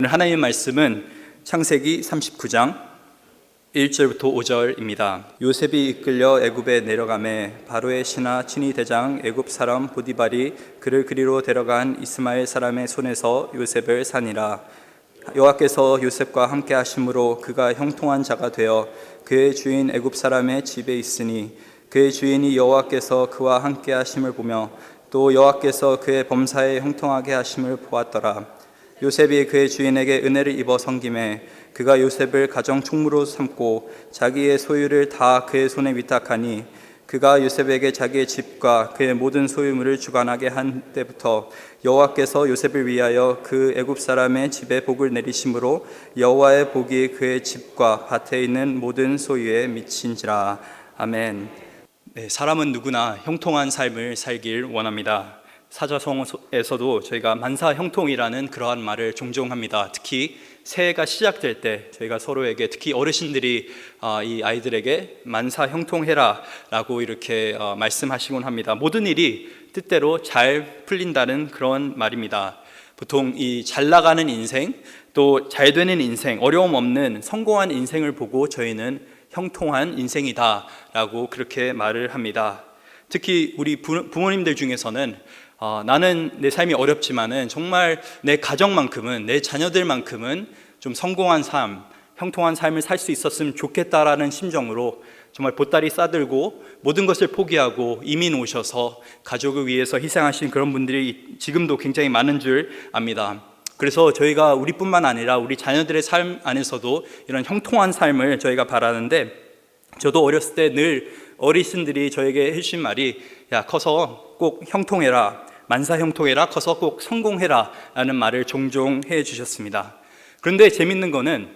오늘 하나님의 말씀은 창세기 39장 1절부터 5절입니다. 요셉이 이끌려 애굽에 내려가매 바로의 신하 친위 대장 애굽 사람 보디발이 그를 그리로 데려간 이스마엘 사람의 손에서 요셉을 산이라. 여호와께서 요셉과 함께 하심으로 그가 형통한 자가 되어 그의 주인 애굽 사람의 집에 있으니 그의 주인이 여호와께서 그와 함께 하심을 보며 또 여호와께서 그의 범사에 형통하게 하심을 보았더라. 요셉이 그의 주인에게 은혜를 입어 섬김에 그가 요셉을 가정 총무로 삼고 자기의 소유를 다 그의 손에 위탁하니 그가 요셉에게 자기의 집과 그의 모든 소유물을 주관하게 한 때부터 여호와께서 요셉을 위하여 그 애굽 사람의 집에 복을 내리심으로 여호와의 복이 그의 집과 밭에 있는 모든 소유에 미친지라. 아멘. 사람은 누구나 형통한 삶을 살길 원합니다. 사자성어에서도 저희가 만사형통이라는 그러한 말을 종종 합니다. 특히 새해가 시작될 때 저희가 서로에게, 특히 어르신들이 이 아이들에게 만사형통해라 라고 이렇게 말씀하시곤 합니다. 모든 일이 뜻대로 잘 풀린다는 그런 말입니다. 보통 이 잘 나가는 인생, 또 잘 되는 인생, 어려움 없는 성공한 인생을 보고 저희는 형통한 인생이다 라고 그렇게 말을 합니다. 특히 우리 부모님들 중에서는 나는 내 삶이 어렵지만은 정말 내 가정만큼은, 내 자녀들만큼은 좀 성공한 삶, 형통한 삶을 살 수 있었으면 좋겠다라는 심정으로 정말 보따리 싸들고 모든 것을 포기하고 이민 오셔서 가족을 위해서 희생하신 그런 분들이 지금도 굉장히 많은 줄 압니다. 그래서 저희가 우리뿐만 아니라 우리 자녀들의 삶 안에서도 이런 형통한 삶을 저희가 바라는데, 저도 어렸을 때 늘 어르신들이 저에게 해주신 말이, 야, 커서 꼭 형통해라, 만사형통해라, 커서 꼭 성공해라 라는 말을 종종 해주셨습니다. 그런데 재밌는 거는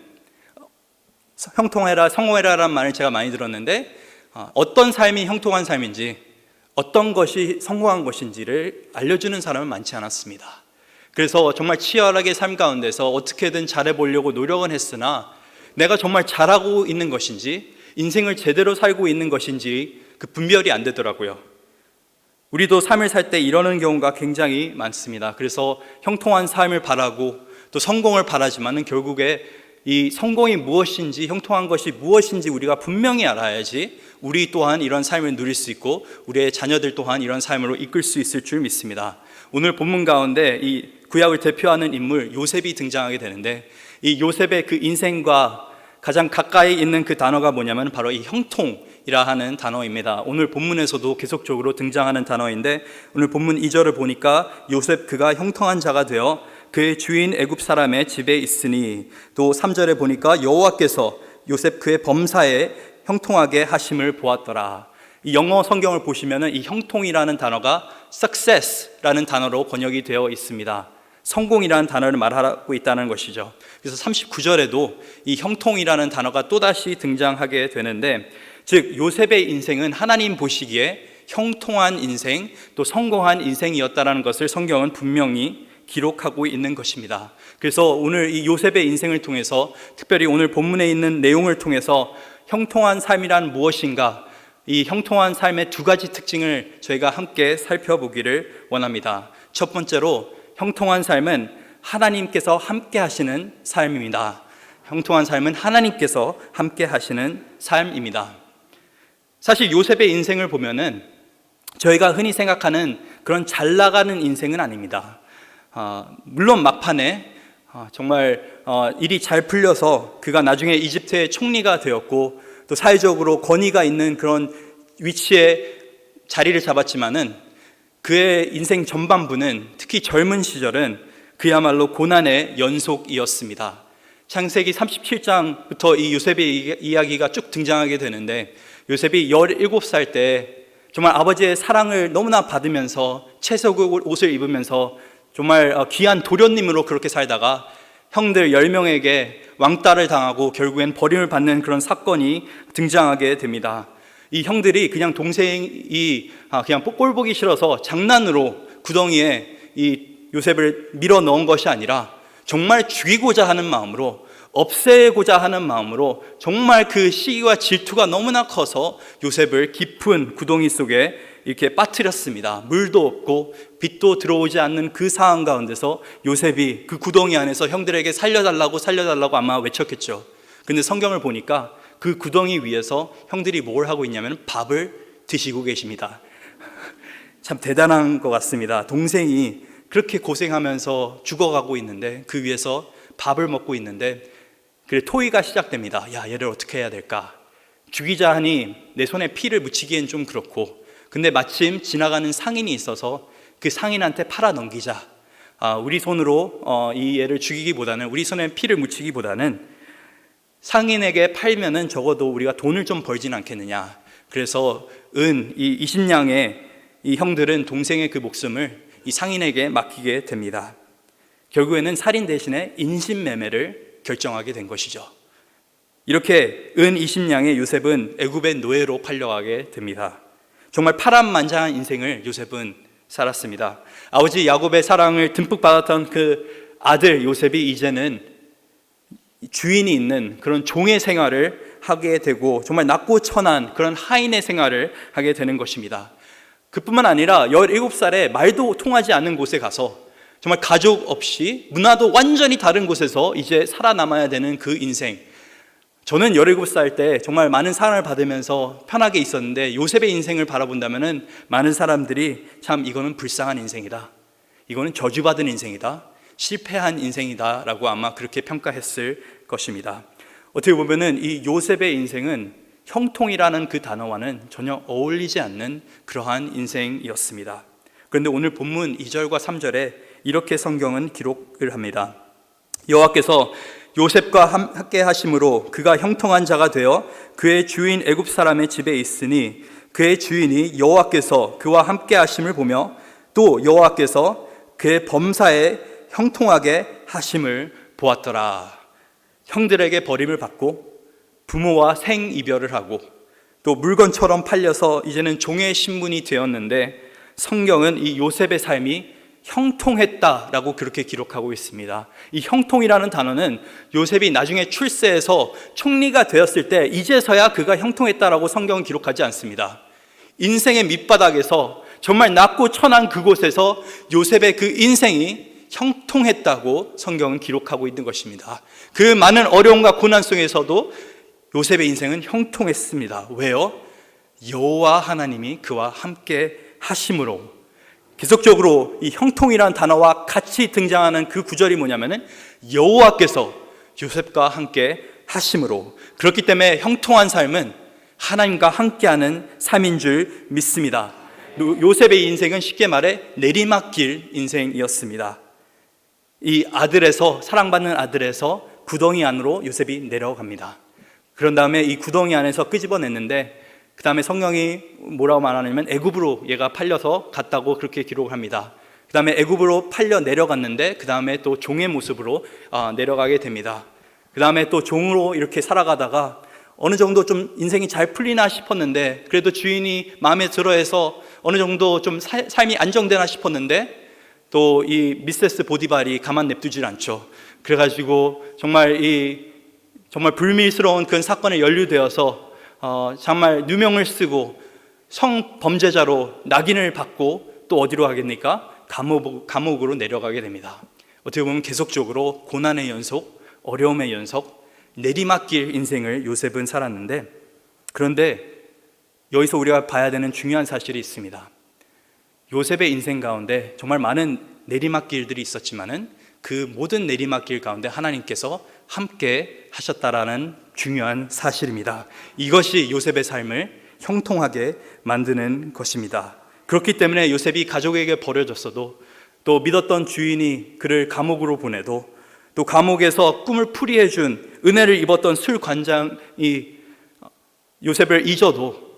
형통해라, 성공해라 라는 말을 제가 많이 들었는데 어떤 삶이 형통한 삶인지, 어떤 것이 성공한 것인지를 알려주는 사람은 많지 않았습니다. 그래서 정말 치열하게 삶 가운데서 어떻게든 잘해보려고 노력은 했으나 내가 정말 잘하고 있는 것인지, 인생을 제대로 살고 있는 것인지 그 분별이 안 되더라고요. 우리도 삶을 살 때 이러는 경우가 굉장히 많습니다. 그래서 형통한 삶을 바라고 또 성공을 바라지만은 결국에 이 성공이 무엇인지, 형통한 것이 무엇인지 우리가 분명히 알아야지 우리 또한 이런 삶을 누릴 수 있고 우리의 자녀들 또한 이런 삶으로 이끌 수 있을 줄 믿습니다. 오늘 본문 가운데 이 구약을 대표하는 인물 요셉이 등장하게 되는데, 이 요셉의 그 인생과 가장 가까이 있는 그 단어가 뭐냐면 바로 이 형통이라 하는 단어입니다. 오늘 본문에서도 계속적으로 등장하는 단어인데, 오늘 본문 2절을 보니까 요셉 그가 형통한 자가 되어 그의 주인 애굽 사람의 집에 있으니, 또 3절에 보니까 여호와께서 요셉 그의 범사에 형통하게 하심을 보았더라. 이 영어 성경을 보시면은 이 형통이라는 단어가 success라는 단어로 번역이 되어 있습니다. 성공이라는 단어를 말하고 있다는 것이죠. 그래서 39절에도 이 형통이라는 단어가 또다시 등장하게 되는데, 즉 요셉의 인생은 하나님 보시기에 형통한 인생, 또 성공한 인생이었다는 것을 성경은 분명히 기록하고 있는 것입니다. 그래서 오늘 이 요셉의 인생을 통해서, 특별히 오늘 본문에 있는 내용을 통해서 형통한 삶이란 무엇인가, 이 형통한 삶의 두 가지 특징을 저희가 함께 살펴보기를 원합니다. 첫 번째로, 형통한 삶은 하나님께서 함께 하시는 삶입니다. 형통한 삶은 하나님께서 함께 하시는 삶입니다. 사실 요셉의 인생을 보면은 저희가 흔히 생각하는 그런 잘 나가는 인생은 아닙니다. 물론 막판에 정말 일이 잘 풀려서 그가 나중에 이집트의 총리가 되었고 또 사회적으로 권위가 있는 그런 위치에 자리를 잡았지만은 그의 인생 전반부는, 특히 젊은 시절은 그야말로 고난의 연속이었습니다. 창세기 37장부터 이 요셉의 이야기가 쭉 등장하게 되는데, 요셉이 17살 때 정말 아버지의 사랑을 너무나 받으면서 채색 옷을 입으면서 정말 귀한 도련님으로 그렇게 살다가 형들 10명에게 왕따를 당하고 결국엔 버림을 받는 그런 사건이 등장하게 됩니다. 이 형들이 그냥 동생이 그냥 꼴 보기 싫어서 장난으로 구덩이에 이 요셉을 밀어 넣은 것이 아니라 정말 죽이고자 하는 마음으로, 없애고자 하는 마음으로 정말 그 시기와 질투가 너무나 커서 요셉을 깊은 구덩이 속에 이렇게 빠뜨렸습니다. 물도 없고 빛도 들어오지 않는 그 상황 가운데서 요셉이 그 구덩이 안에서 형들에게 살려달라고 아마 외쳤겠죠. 근데 성경을 보니까 그 구덩이 위에서 형들이 뭘 하고 있냐면 밥을 드시고 계십니다. 참 대단한 것 같습니다. 동생이 그렇게 고생하면서 죽어가고 있는데 그 위에서 밥을 먹고 있는데, 그래 토의가 시작됩니다. 야, 얘를 어떻게 해야 될까? 죽이자 하니 내 손에 피를 묻히기엔 좀 그렇고, 근데 마침 지나가는 상인이 있어서 그 상인한테 팔아 넘기자. 우리 손으로 이 얘를 죽이기보다는, 우리 손에 피를 묻히기보다는 상인에게 팔면은 적어도 우리가 돈을 좀 벌진 않겠느냐. 그래서 이 20냥의 이 형들은 동생의 그 목숨을 이 상인에게 맡기게 됩니다. 결국에는 살인 대신에 인신매매를 결정하게 된 것이죠. 이렇게 은 20냥의 요셉은 애굽의 노예로 팔려가게 됩니다. 정말 파란만장한 인생을 요셉은 살았습니다. 아버지 야곱의 사랑을 듬뿍 받았던 그 아들 요셉이 이제는 주인이 있는 그런 종의 생활을 하게 되고 정말 낮고 천한 그런 하인의 생활을 하게 되는 것입니다. 그뿐만 아니라 17살에 말도 통하지 않는 곳에 가서 정말 가족 없이 문화도 완전히 다른 곳에서 이제 살아남아야 되는 그 인생. 저는 17살 때 정말 많은 사랑을 받으면서 편하게 있었는데, 요셉의 인생을 바라본다면 많은 사람들이 참 이거는 불쌍한 인생이다, 이거는 저주받은 인생이다, 실패한 인생이다 라고 아마 그렇게 평가했을 것입니다. 어떻게 보면은 이 요셉의 인생은 형통이라는 그 단어와는 전혀 어울리지 않는 그러한 인생이었습니다. 그런데 오늘 본문 2절과 3절에 이렇게 성경은 기록을 합니다. 여호와께서 요셉과 함께 하심으로 그가 형통한 자가 되어 그의 주인 애굽 사람의 집에 있으니 그의 주인이 여호와께서 그와 함께 하심을 보며 또 여호와께서 그의 범사에 형통하게 하심을 보았더라. 형들에게 버림을 받고 부모와 생이별을 하고 또 물건처럼 팔려서 이제는 종의 신분이 되었는데, 성경은 이 요셉의 삶이 형통했다라고 그렇게 기록하고 있습니다. 이 형통이라는 단어는 요셉이 나중에 출세해서 총리가 되었을 때 이제서야 그가 형통했다라고 성경은 기록하지 않습니다. 인생의 밑바닥에서 정말 낮고 천한 그곳에서 요셉의 그 인생이 형통했다고 성경은 기록하고 있는 것입니다. 그 많은 어려움과 고난 속에서도 요셉의 인생은 형통했습니다. 왜요? 여호와 하나님이 그와 함께 하심으로. 계속적으로 이 형통이라는 단어와 같이 등장하는 그 구절이 뭐냐면은 여호와께서 요셉과 함께 하심으로. 그렇기 때문에 형통한 삶은 하나님과 함께하는 삶인 줄 믿습니다. 요셉의 인생은 쉽게 말해 내리막길 인생이었습니다. 이 아들에서, 사랑받는 아들에서 구덩이 안으로 요셉이 내려갑니다. 그런 다음에 이 구덩이 안에서 끄집어냈는데, 그 다음에 성경이 뭐라고 말하냐면 애굽으로 얘가 팔려서 갔다고 그렇게 기록을 합니다. 그 다음에 애굽으로 팔려 내려갔는데 그 다음에 또 종의 모습으로 내려가게 됩니다. 그 다음에 또 종으로 이렇게 살아가다가 어느 정도 좀 인생이 잘 풀리나 싶었는데, 그래도 주인이 마음에 들어해서 어느 정도 좀 삶이 안정되나 싶었는데, 또 이 미세스 보디발이 가만 냅두질 않죠. 그래가지고 정말 불미스러운 그런 사건에 연루되어서 정말 누명을 쓰고 성범죄자로 낙인을 받고 또 어디로 가겠습니까? 감옥으로 내려가게 됩니다. 어떻게 보면 계속적으로 고난의 연속, 어려움의 연속, 내리막길 인생을 요셉은 살았는데, 그런데 여기서 우리가 봐야 되는 중요한 사실이 있습니다. 요셉의 인생 가운데 정말 많은 내리막길들이 있었지만은 그 모든 내리막길 가운데 하나님께서 함께 하셨다라는 중요한 사실입니다. 이것이 요셉의 삶을 형통하게 만드는 것입니다. 그렇기 때문에 요셉이 가족에게 버려졌어도, 또 믿었던 주인이 그를 감옥으로 보내도, 또 감옥에서 꿈을 풀이해 준 은혜를 입었던 술관장이 요셉을 잊어도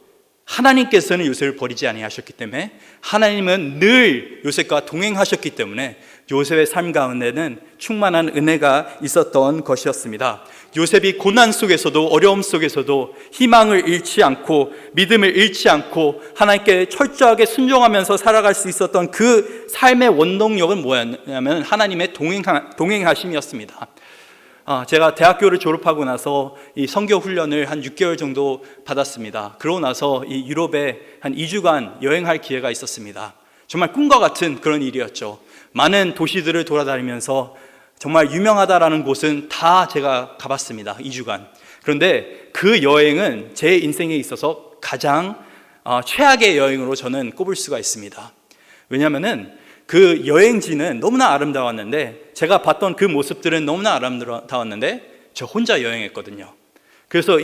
하나님께서는 요셉을 버리지 아니하셨기 때문에, 하나님은 늘 요셉과 동행하셨기 때문에 요셉의 삶 가운데는 충만한 은혜가 있었던 것이었습니다. 요셉이 고난 속에서도, 어려움 속에서도 희망을 잃지 않고 믿음을 잃지 않고 하나님께 철저하게 순종하면서 살아갈 수 있었던 그 삶의 원동력은 뭐였냐면 하나님의 동행하심이었습니다. 제가 대학교를 졸업하고 나서 이 선교 훈련을 한 6개월 정도 받았습니다. 그러고 나서 이 유럽에 한 2주간 여행할 기회가 있었습니다. 정말 꿈과 같은 그런 일이었죠. 많은 도시들을 돌아다니면서 정말 유명하다라는 곳은 다 제가 가봤습니다. 2주간. 그런데 그 여행은 제 인생에 있어서 가장 최악의 여행으로 저는 꼽을 수가 있습니다. 왜냐하면은 그 여행지는 너무나 아름다웠는데, 제가 봤던 그 모습들은 너무나 아름다웠는데 저 혼자 여행했거든요. 그래서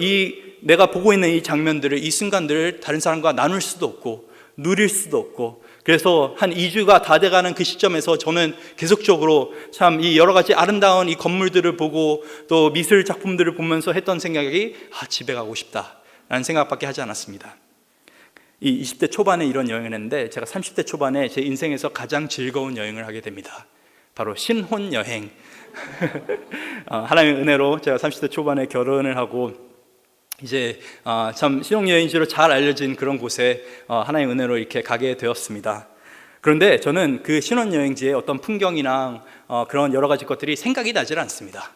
내가 보고 있는 이 장면들을, 이 순간들을 다른 사람과 나눌 수도 없고 누릴 수도 없고, 그래서 한 2주가 다 돼가는 그 시점에서 저는 계속적으로 참 이 여러 가지 아름다운 이 건물들을 보고 또 미술 작품들을 보면서 했던 생각이 집에 가고 싶다라는 생각밖에 하지 않았습니다. 이 20대 초반에 이런 여행을 했는데, 제가 30대 초반에 제 인생에서 가장 즐거운 여행을 하게 됩니다. 바로 신혼 여행. 하나님의 은혜로 제가 30대 초반에 결혼을 하고 이제 참 신혼여행지로 잘 알려진 그런 곳에 하나님의 은혜로 이렇게 가게 되었습니다. 그런데 저는 그 신혼여행지의 어떤 풍경이나 그런 여러 가지 것들이 생각이 나질 않습니다.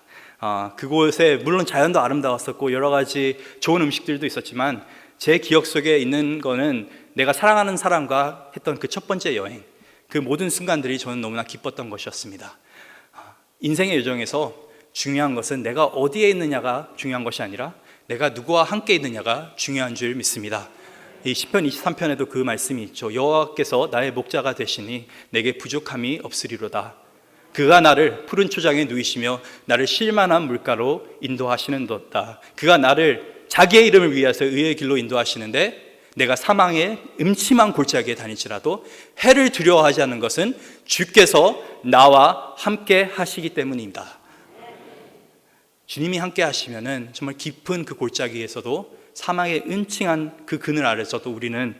그곳에 물론 자연도 아름다웠었고 여러 가지 좋은 음식들도 있었지만, 제 기억 속에 있는 거는 내가 사랑하는 사람과 했던 그 첫 번째 여행, 그 모든 순간들이 저는 너무나 기뻤던 것이었습니다. 인생의 여정에서 중요한 것은 내가 어디에 있느냐가 중요한 것이 아니라 내가 누구와 함께 있느냐가 중요한 줄 믿습니다. 이 시편 23편에도 그 말씀이 있죠. 여호와께서 나의 목자가 되시니 내게 부족함이 없으리로다. 그가 나를 푸른 초장에 누이시며 나를 쉴만한 물가로 인도하시는도다. 그가 나를 자기의 이름을 위해서 의의 길로 인도하시는데, 내가 사망의 음침한 골짜기에 다닐지라도 해를 두려워하지 않는 것은 주께서 나와 함께 하시기 때문입니다. 주님이 함께 하시면은 정말 깊은 그 골짜기에서도, 사망의 음침한 그 그늘 아래서도 우리는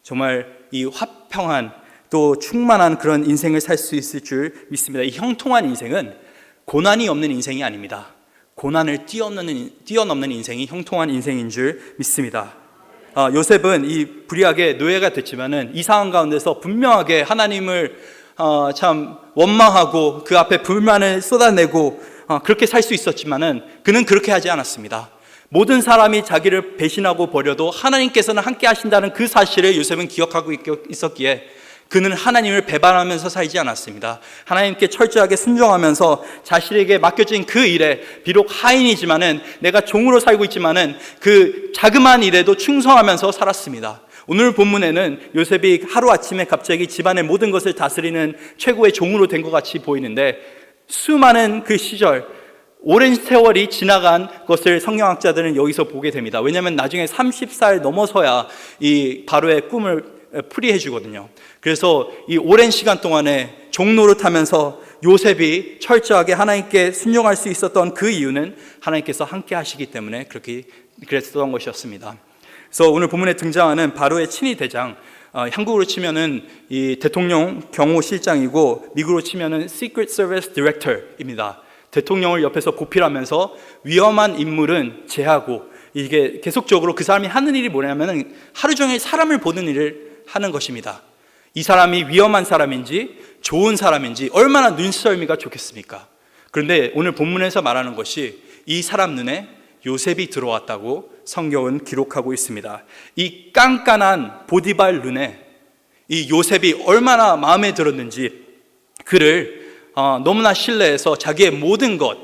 정말 이 화평한 또 충만한 그런 인생을 살 수 있을 줄 믿습니다. 이 형통한 인생은 고난이 없는 인생이 아닙니다. 고난을 뛰어넘는 인생이 형통한 인생인 줄 믿습니다. 요셉은 이 불의하게 노예가 됐지만은 이 상황 가운데서 분명하게 하나님을 참 원망하고 그 앞에 불만을 쏟아내고 그렇게 살 수 있었지만은 그는 그렇게 하지 않았습니다. 모든 사람이 자기를 배신하고 버려도 하나님께서는 함께 하신다는 그 사실을 요셉은 기억하고 있었기에 그는 하나님을 배반하면서 살지 않았습니다. 하나님께 철저하게 순종하면서 자신에게 맡겨진 그 일에, 비록 하인이지만은 내가 종으로 살고 있지만은 그 자그마한 일에도 충성하면서 살았습니다. 오늘 본문에는 요셉이 하루아침에 갑자기 집안의 모든 것을 다스리는 최고의 종으로 된 것 같이 보이는데, 수많은 그 시절, 오랜 세월이 지나간 것을 성경학자들은 여기서 보게 됩니다. 왜냐하면 나중에 30살 넘어서야 이 바로의 꿈을 풀이해 주거든요. 그래서 이 오랜 시간 동안에 종노릇하면서 요셉이 철저하게 하나님께 순종할 수 있었던 그 이유는 하나님께서 함께 하시기 때문에 그렇게 그랬던 것이었습니다. 그래서 오늘 본문에 등장하는 바로의 친위 대장, 한국으로 치면은 이 대통령 경호실장이고 미국으로 치면은 Secret Service Director입니다. 대통령을 옆에서 보필하면서 위험한 인물은 제하고, 이게 계속적으로 그 사람이 하는 일이 뭐냐면은 하루 종일 사람을 보는 일을 하는 것입니다. 이 사람이 위험한 사람인지 좋은 사람인지 얼마나 눈썰미가 좋겠습니까? 그런데 오늘 본문에서 말하는 것이 이 사람 눈에 요셉이 들어왔다고 성경은 기록하고 있습니다. 이 깐깐한 보디발 눈에 이 요셉이 얼마나 마음에 들었는지 그를 너무나 신뢰해서 자기의 모든 것,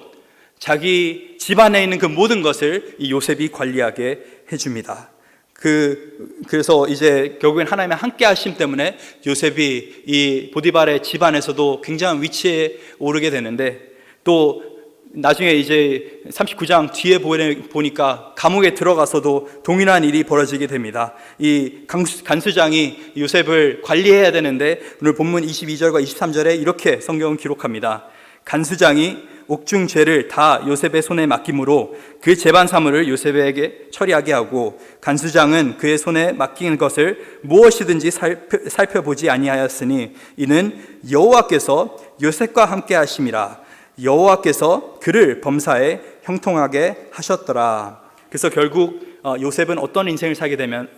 자기 집안에 있는 그 모든 것을 이 요셉이 관리하게 해줍니다. 그래서 이제 결국엔 하나님의 함께 하심 때문에 요셉이 이 보디발의 집안에서도 굉장한 위치에 오르게 되는데, 또 나중에 이제 39장 뒤에 보니까 감옥에 들어가서도 동일한 일이 벌어지게 됩니다. 이 간수장이 요셉을 관리해야 되는데 오늘 본문 22절과 23절에 이렇게 성경은 기록합니다. 간수장이 옥중 죄를 다 요셉의 손에 맡김으로 그 재반 사물을 요셉에게 처리하게 하고, 간수장은 그의 손에 맡긴 것을 무엇이든지 살펴보지 아니하였으니 이는 여호와께서 요셉과 함께 하심이라. 여호와께서 그를 범사에 형통하게 하셨더라. 그래서 결국 요셉은 어떤 인생을 살게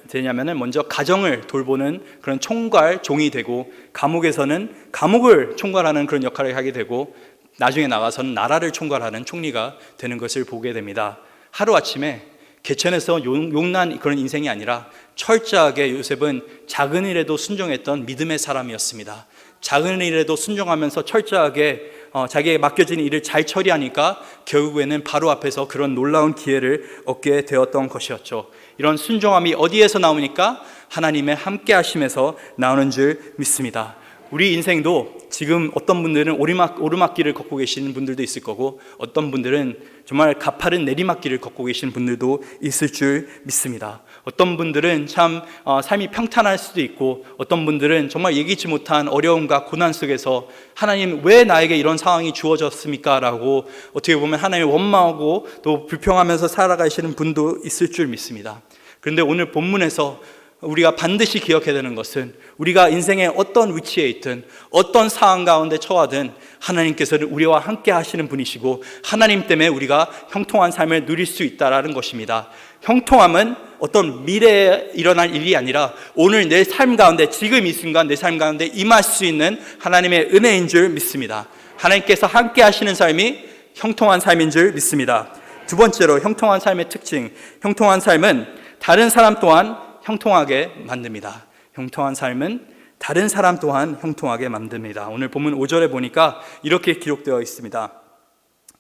되냐면은 먼저 가정을 돌보는 그런 총괄 종이 되고, 감옥에서는 감옥을 총괄하는 그런 역할을 하게 되고, 나중에 나가서는 나라를 총괄하는 총리가 되는 것을 보게 됩니다. 하루아침에 개천에서 용난 그런 인생이 아니라 철저하게 요셉은 작은 일에도 순종했던 믿음의 사람이었습니다. 작은 일에도 순종하면서 철저하게 자기에게 맡겨진 일을 잘 처리하니까 결국에는 바로 앞에서 그런 놀라운 기회를 얻게 되었던 것이었죠. 이런 순종함이 어디에서 나오니까 하나님의 함께 하심에서 나오는 줄 믿습니다. 우리 인생도 지금 어떤 분들은 오르막길을 걷고 계시는 분들도 있을 거고, 어떤 분들은 정말 가파른 내리막길을 걷고 계시는 분들도 있을 줄 믿습니다. 어떤 분들은 참 삶이 평탄할 수도 있고, 어떤 분들은 정말 예기치 못한 어려움과 고난 속에서 하나님 왜 나에게 이런 상황이 주어졌습니까? 라고 어떻게 보면 하나님을 원망하고 또 불평하면서 살아가시는 분도 있을 줄 믿습니다. 그런데 오늘 본문에서 우리가 반드시 기억해야 되는 것은, 우리가 인생의 어떤 위치에 있든 어떤 상황 가운데 처하든 하나님께서는 우리와 함께 하시는 분이시고, 하나님 때문에 우리가 형통한 삶을 누릴 수 있다는 것입니다. 형통함은 어떤 미래에 일어날 일이 아니라 오늘 내 삶 가운데, 지금 이 순간 내 삶 가운데 임할 수 있는 하나님의 은혜인 줄 믿습니다. 하나님께서 함께 하시는 삶이 형통한 삶인 줄 믿습니다. 두 번째로, 형통한 삶의 특징. 형통한 삶은 다른 사람 또한 형통하게 만듭니다. 형통한 삶은 다른 사람 또한 형통하게 만듭니다. 오늘 본문 5절에 보니까 이렇게 기록되어 있습니다.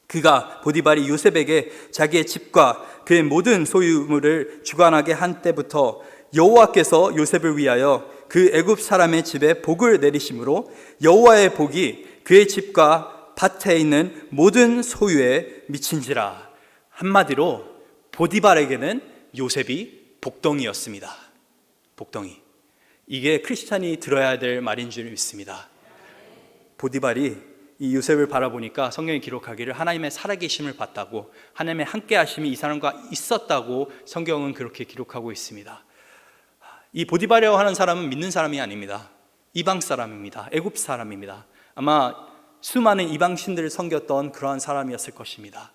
그가 보디발이 요셉에게 자기의 집과 그의 모든 소유물을 주관하게 한 때부터 여호와께서 요셉을 위하여 그 애굽 사람의 집에 복을 내리심으로 여호와의 복이 그의 집과 밭에 있는 모든 소유에 미친지라. 한마디로 보디발에게는 요셉이 복덩이였습니다. 복덩이. 이게 크리스찬이 들어야 될 말인 줄 믿습니다. 보디발이 이 요셉을 바라보니까 성경에 기록하기를 하나님의 살아계심을 봤다고, 하나님의 함께하심이 이 사람과 있었다고 성경은 그렇게 기록하고 있습니다. 이 보디발이라고 하는 사람은 믿는 사람이 아닙니다. 이방 사람입니다. 애굽 사람입니다. 아마 수많은 이방 신들을 섬겼던 그러한 사람이었을 것입니다.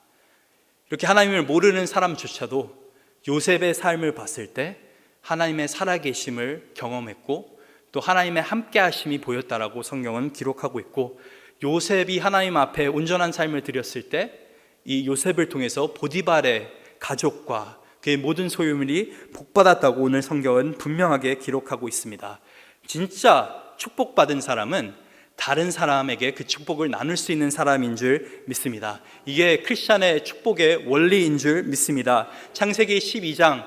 이렇게 하나님을 모르는 사람조차도 요셉의 삶을 봤을 때 하나님의 살아계심을 경험했고, 또 하나님의 함께하심이 보였다라고 성경은 기록하고 있고, 요셉이 하나님 앞에 온전한 삶을 드렸을 때 이 요셉을 통해서 보디발의 가족과 그의 모든 소유물이 복받았다고 오늘 성경은 분명하게 기록하고 있습니다. 진짜 축복받은 사람은 다른 사람에게 그 축복을 나눌 수 있는 사람인 줄 믿습니다. 이게 크리스찬의 축복의 원리인 줄 믿습니다. 창세기 12장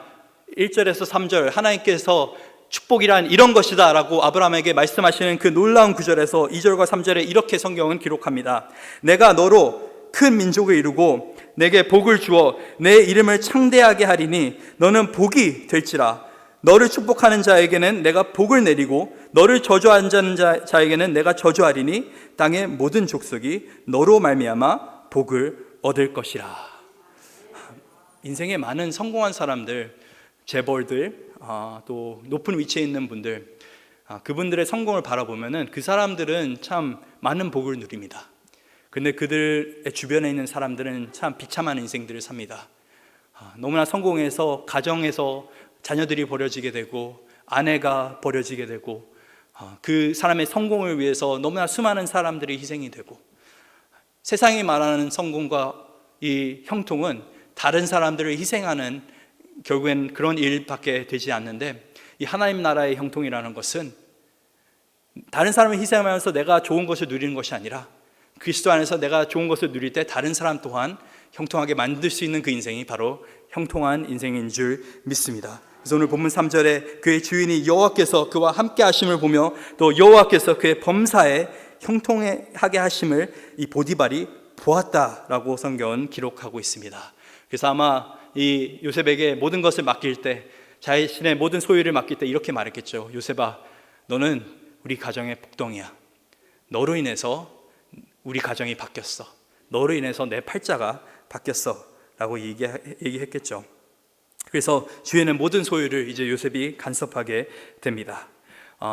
1절에서 3절, 하나님께서 축복이란 이런 것이다 라고 아브라함에게 말씀하시는 그 놀라운 구절에서 2절과 3절에 이렇게 성경은 기록합니다. 내가 너로 큰 민족을 이루고 내게 복을 주어 내 이름을 창대하게 하리니 너는 복이 될지라. 너를 축복하는 자에게는 내가 복을 내리고 너를 저주하는 자에게는 내가 저주하리니 땅의 모든 족속이 너로 말미암아 복을 얻을 것이라. 인생에 많은 성공한 사람들, 재벌들, 또 높은 위치에 있는 분들, 그분들의 성공을 바라보면은 그 사람들은 참 많은 복을 누립니다. 근데 그들의 주변에 있는 사람들은 참 비참한 인생들을 삽니다. 너무나 성공해서 가정에서 자녀들이 버려지게 되고, 아내가 버려지게 되고, 그 사람의 성공을 위해서 너무나 수많은 사람들이 희생이 되고, 세상이 말하는 성공과 이 형통은 다른 사람들을 희생하는, 결국엔 그런 일밖에 되지 않는데, 이 하나님 나라의 형통이라는 것은 다른 사람을 희생하면서 내가 좋은 것을 누리는 것이 아니라 그리스도 안에서 내가 좋은 것을 누릴 때 다른 사람 또한 형통하게 만들 수 있는 그 인생이 바로 형통한 인생인 줄 믿습니다. 그래서 오늘 본문 3절에 그의 주인이 여호와께서 그와 함께 하심을 보며 또 여호와께서 그의 범사에 형통하게 하심을 이 보디발이 보았다라고 성경은 기록하고 있습니다. 그래서 아마 이 요셉에게 모든 것을 맡길 때, 자신의 모든 소유를 맡길 때 이렇게 말했겠죠. 요셉아, 너는 우리 가정의 복덩이야. 너로 인해서 우리 가정이 바뀌었어. 너로 인해서 내 팔자가 바뀌었어 라고 얘기했겠죠. 그래서 주인의 모든 소유를 이제 요셉이 간섭하게 됩니다.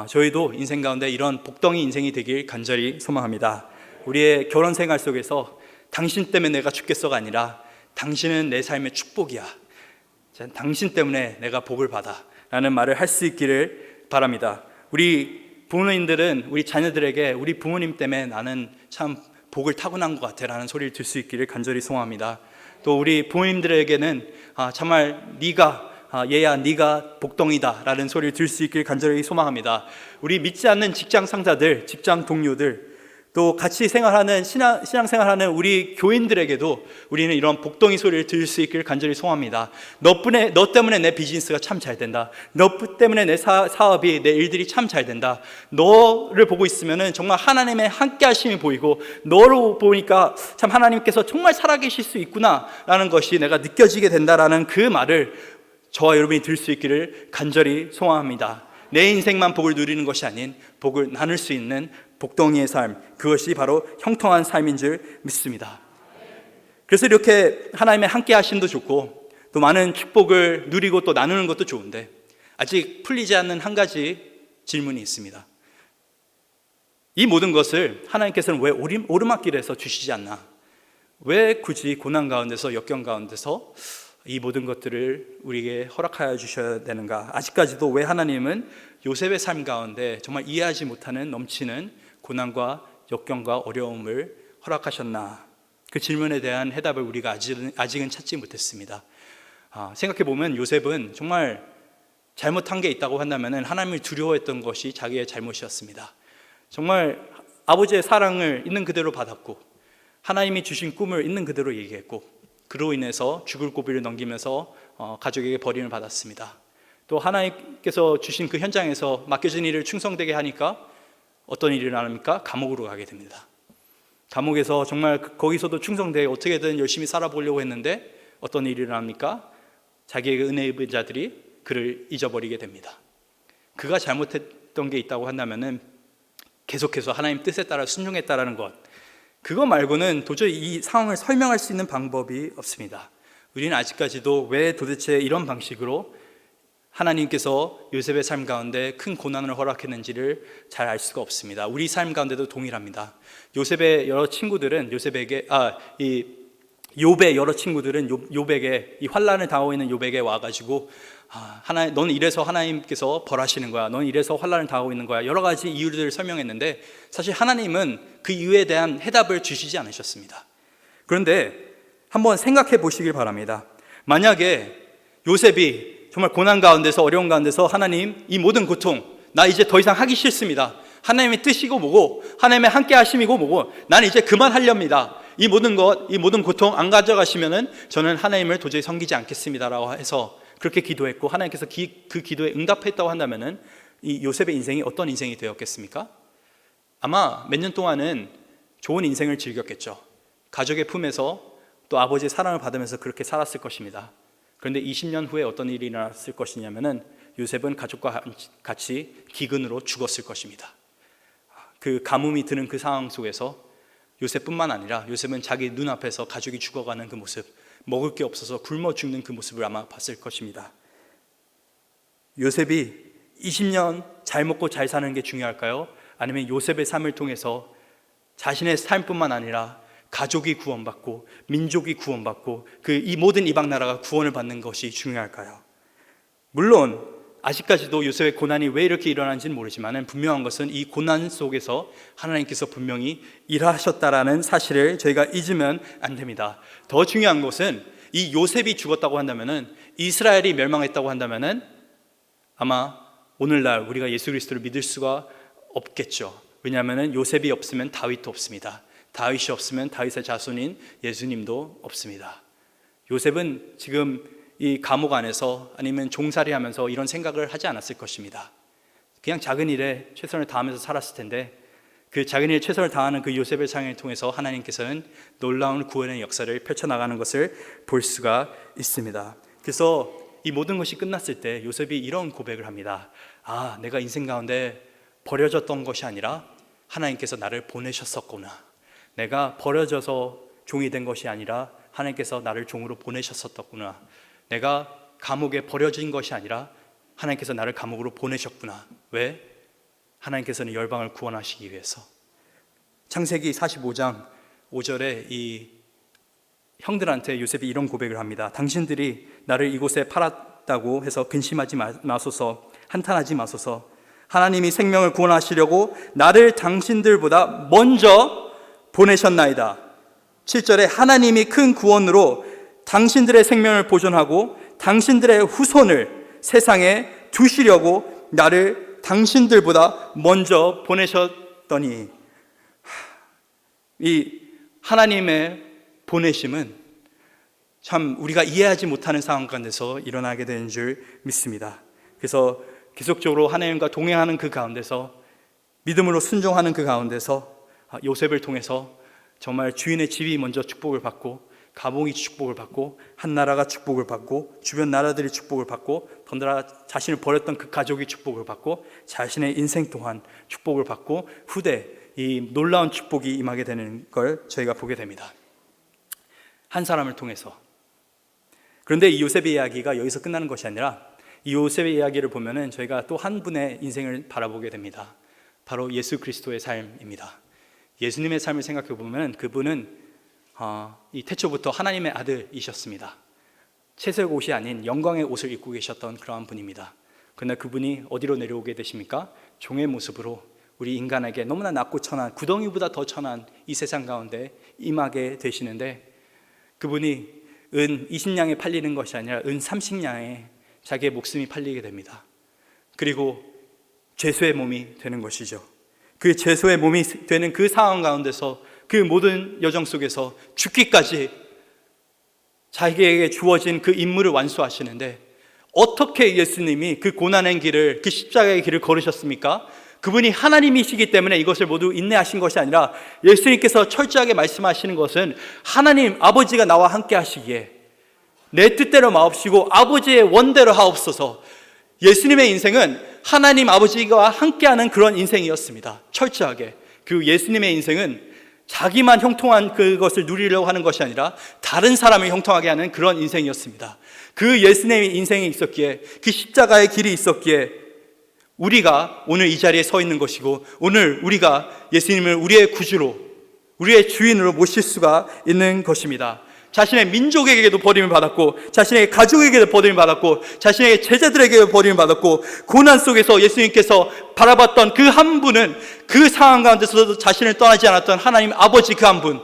저희도 인생 가운데 이런 복덩이 인생이 되길 간절히 소망합니다. 우리의 결혼 생활 속에서 당신 때문에 내가 죽겠어가 아니라 당신은 내 삶의 축복이야. 당신 때문에 내가 복을 받아 라는 말을 할 수 있기를 바랍니다. 우리 부모님들은 우리 자녀들에게 우리 부모님 때문에 나는 참 복을 타고난 것 같아라는 소리를 들 수 있기를 간절히 소원합니다. 또 우리 부모님들에게는 정말 얘야 네가 복덩이다라는 소리를 들을 수 있기를 간절히 소망합니다. 우리 믿지 않는 직장 상사들, 직장 동료들, 또 같이 생활하는 신앙생활하는 우리 교인들에게도 우리는 이런 복덩이 소리를 들을 수 있기를 간절히 소원합니다. 너 때문에 내 비즈니스가 참 잘 된다. 너 때문에 내 사업이, 내 일들이 참 잘 된다. 너를 보고 있으면 정말 하나님의 함께 하심이 보이고, 너로 보니까 참 하나님께서 정말 살아계실 수 있구나 라는 것이 내가 느껴지게 된다라는 그 말을 저와 여러분이 들을 수 있기를 간절히 소원합니다. 내 인생만 복을 누리는 것이 아닌 복을 나눌 수 있는 복덩이의 삶, 그것이 바로 형통한 삶인 줄 믿습니다. 그래서 이렇게 하나님의 함께 하심도 좋고 또 많은 축복을 누리고 또 나누는 것도 좋은데, 아직 풀리지 않는 한 가지 질문이 있습니다. 이 모든 것을 하나님께서는 왜 오르막길에서 주시지 않나? 왜 굳이 고난 가운데서, 역경 가운데서 이 모든 것들을 우리에게 허락하여 주셔야 되는가? 아직까지도 왜 하나님은 요셉의 삶 가운데 정말 이해하지 못하는 넘치는 고난과 역경과 어려움을 허락하셨나? 그 질문에 대한 해답을 우리가 아직은 찾지 못했습니다. 생각해보면 요셉은 정말 잘못한 게 있다고 한다면 하나님을 두려워했던 것이 자기의 잘못이었습니다. 정말 아버지의 사랑을 있는 그대로 받았고, 하나님이 주신 꿈을 있는 그대로 얘기했고, 그로 인해서 죽을 고비를 넘기면서 가족에게 버림을 받았습니다. 또 하나님께서 주신 그 현장에서 맡겨진 일을 충성되게 하니까 어떤 일이 일어납니까? 감옥으로 가게 됩니다. 감옥에서 정말 거기서도 충성되게 어떻게든 열심히 살아보려고 했는데 어떤 일이 일어납니까? 자기에게 은혜 입은 자들이 그를 잊어버리게 됩니다. 그가 잘못했던 게 있다고 한다면 계속해서 하나님 뜻에 따라 순종했다라는 것, 그거 말고는 도저히 이 상황을 설명할 수 있는 방법이 없습니다. 우리는 아직까지도 왜 도대체 이런 방식으로 하나님께서 요셉의 삶 가운데 큰 고난을 허락했는지를 잘 알 수가 없습니다. 우리 삶 가운데도 동일합니다. 요셉의 여러 친구들은 욥의 여러 친구들은 욥에게, 이 환난을 당하고 있는 욥에게 와가지고 너는 이래서 하나님께서 벌하시는 거야, 너는 이래서 환난을 당하고 있는 거야, 여러 가지 이유들을 설명했는데 사실 하나님은 그 이유에 대한 해답을 주시지 않으셨습니다. 그런데 한번 생각해 보시길 바랍니다. 만약에 요셉이 정말 고난 가운데서, 어려운 가운데서 하나님, 이 모든 고통 나 이제 더 이상 하기 싫습니다, 하나님의 뜻이고 뭐고 하나님의 함께 하심이고 뭐고 나는 이제 그만하렵니다, 이 모든 고통 안 가져가시면은 저는 하나님을 도저히 섬기지 않겠습니다라고 해서 그렇게 기도했고, 하나님께서 그 기도에 응답했다고 한다면은 이 요셉의 인생이 어떤 인생이 되었겠습니까? 아마 몇 년 동안은 좋은 인생을 즐겼겠죠. 가족의 품에서 또 아버지의 사랑을 받으면서 그렇게 살았을 것입니다. 그런데 20년 후에 어떤 일이 일어났을 것이냐면은 요셉은 가족과 같이 기근으로 죽었을 것입니다. 그 가뭄이 드는 그 상황 속에서 요셉뿐만 아니라 요셉은 자기 눈앞에서 가족이 죽어가는 그 모습, 먹을 게 없어서 굶어 죽는 그 모습을 아마 봤을 것입니다. 요셉이 20년 잘 먹고 잘 사는 게 중요할까요? 아니면 요셉의 삶을 통해서 자신의 삶뿐만 아니라 가족이 구원받고 민족이 구원받고 이 모든 이방 나라가 구원을 받는 것이 중요할까요? 물론 아직까지도 요셉의 고난이 왜 이렇게 일어나는지는 모르지만 분명한 것은 이 고난 속에서 하나님께서 분명히 일하셨다라는 사실을 저희가 잊으면 안 됩니다. 더 중요한 것은 이 요셉이 죽었다고 한다면, 이스라엘이 멸망했다고 한다면 아마 오늘날 우리가 예수 그리스도를 믿을 수가 없겠죠. 왜냐하면 요셉이 없으면 다윗도 없습니다. 다윗이 없으면 다윗의 자손인 예수님도 없습니다. 요셉은 지금 이 감옥 안에서 아니면 종살이 하면서 이런 생각을 하지 않았을 것입니다. 그냥 작은 일에 최선을 다하면서 살았을 텐데, 그 작은 일에 최선을 다하는 그 요셉의 삶을 통해서 하나님께서는 놀라운 구원의 역사를 펼쳐나가는 것을 볼 수가 있습니다. 그래서 이 모든 것이 끝났을 때 요셉이 이런 고백을 합니다. 내가 인생 가운데 버려졌던 것이 아니라 하나님께서 나를 보내셨었구나. 내가 버려져서 종이 된 것이 아니라 하나님께서 나를 종으로 보내셨었구나. 내가 감옥에 버려진 것이 아니라 하나님께서 나를 감옥으로 보내셨구나. 왜? 하나님께서는 열방을 구원하시기 위해서. 창세기 45장 5절에 이 형들한테 요셉이 이런 고백을 합니다. 당신들이 나를 이곳에 팔았다고 해서 근심하지 마소서, 한탄하지 마소서. 하나님이 생명을 구원하시려고 나를 당신들보다 먼저 보내셨나이다. 7절에 하나님이 큰 구원으로 당신들의 생명을 보존하고 당신들의 후손을 세상에 두시려고 나를 당신들보다 먼저 보내셨더니, 이 하나님의 보내심은 참 우리가 이해하지 못하는 상황 가운데서 일어나게 되는 줄 믿습니다. 그래서 계속적으로 하나님과 동행하는 그 가운데서, 믿음으로 순종하는 그 가운데서 요셉을 통해서 정말 주인의 집이 먼저 축복을 받고, 가몽이 축복을 받고, 한 나라가 축복을 받고, 주변 나라들이 축복을 받고, 더불어 자신을 버렸던 그 가족이 축복을 받고, 자신의 인생 또한 축복을 받고, 후대 이 놀라운 축복이 임하게 되는 걸 저희가 보게 됩니다. 한 사람을 통해서. 그런데 이 요셉의 이야기가 여기서 끝나는 것이 아니라, 이 요셉의 이야기를 보면은 저희가 또 한 분의 인생을 바라보게 됩니다. 바로 예수 그리스도의 삶입니다. 예수님의 삶을 생각해 보면 그분은 이 태초부터 하나님의 아들이셨습니다. 채색 옷이 아닌 영광의 옷을 입고 계셨던 그러한 분입니다. 그러나 그분이 어디로 내려오게 되십니까? 종의 모습으로 우리 인간에게 너무나 낮고 천한, 구덩이보다 더 천한 이 세상 가운데 임하게 되시는데, 그분이 은 20냥에 팔리는 것이 아니라 은 30냥에 자기의 목숨이 팔리게 됩니다. 그리고 죄수의 몸이 되는 것이죠. 그 죄수의 몸이 되는 그 상황 가운데서, 그 모든 여정 속에서 죽기까지 자기에게 주어진 그 임무를 완수하시는데, 어떻게 예수님이 그 고난의 길을, 그 십자가의 길을 걸으셨습니까? 그분이 하나님이시기 때문에 이것을 모두 인내하신 것이 아니라, 예수님께서 철저하게 말씀하시는 것은 하나님 아버지가 나와 함께 하시기에 내 뜻대로 마옵시고 아버지의 원대로 하옵소서. 예수님의 인생은 하나님 아버지가 함께하는 그런 인생이었습니다. 철저하게. 그 예수님의 인생은 자기만 형통한 그것을 누리려고 하는 것이 아니라 다른 사람을 형통하게 하는 그런 인생이었습니다. 그 예수님의 인생이 있었기에, 그 십자가의 길이 있었기에 우리가 오늘 이 자리에 서 있는 것이고, 오늘 우리가 예수님을 우리의 구주로, 우리의 주인으로 모실 수가 있는 것입니다. 자신의 민족에게도 버림을 받았고, 자신의 가족에게도 버림을 받았고, 자신의 제자들에게도 버림을 받았고, 고난 속에서 예수님께서 바라봤던 그 한 분은 그 상황 가운데서도 자신을 떠나지 않았던 하나님 아버지 그 한 분,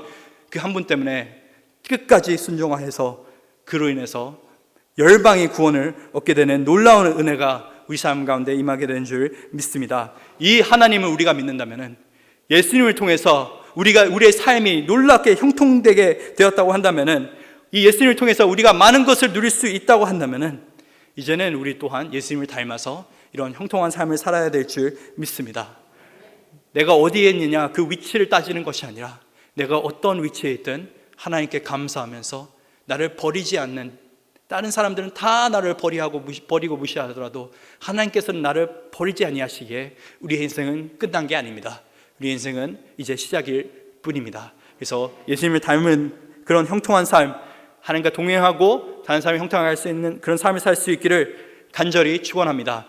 그 한 분 때문에 끝까지 순종해서 그로 인해서 열방의 구원을 얻게 되는 놀라운 은혜가 우리 삶 가운데 임하게 되는 줄 믿습니다. 이 하나님을 우리가 믿는다면, 예수님을 통해서 우리의 삶이 놀랍게 형통되게 되었다고 한다면, 이 예수님을 통해서 우리가 많은 것을 누릴 수 있다고 한다면, 이제는 우리 또한 예수님을 닮아서 이런 형통한 삶을 살아야 될 줄 믿습니다. 내가 어디에 있느냐 그 위치를 따지는 것이 아니라, 내가 어떤 위치에 있든 하나님께 감사하면서 나를 버리지 않는, 다른 사람들은 다 나를 버리고 무시하더라도 하나님께서는 나를 버리지 아니하시기에 우리의 인생은 끝난 게 아닙니다. 우리 인생은 이제 시작일 뿐입니다. 그래서 예수님을 닮은 그런 형통한 삶, 하나님과 동행하고 다른 사람이 형통할 수 있는 그런 삶을 살 수 있기를 간절히 축원합니다.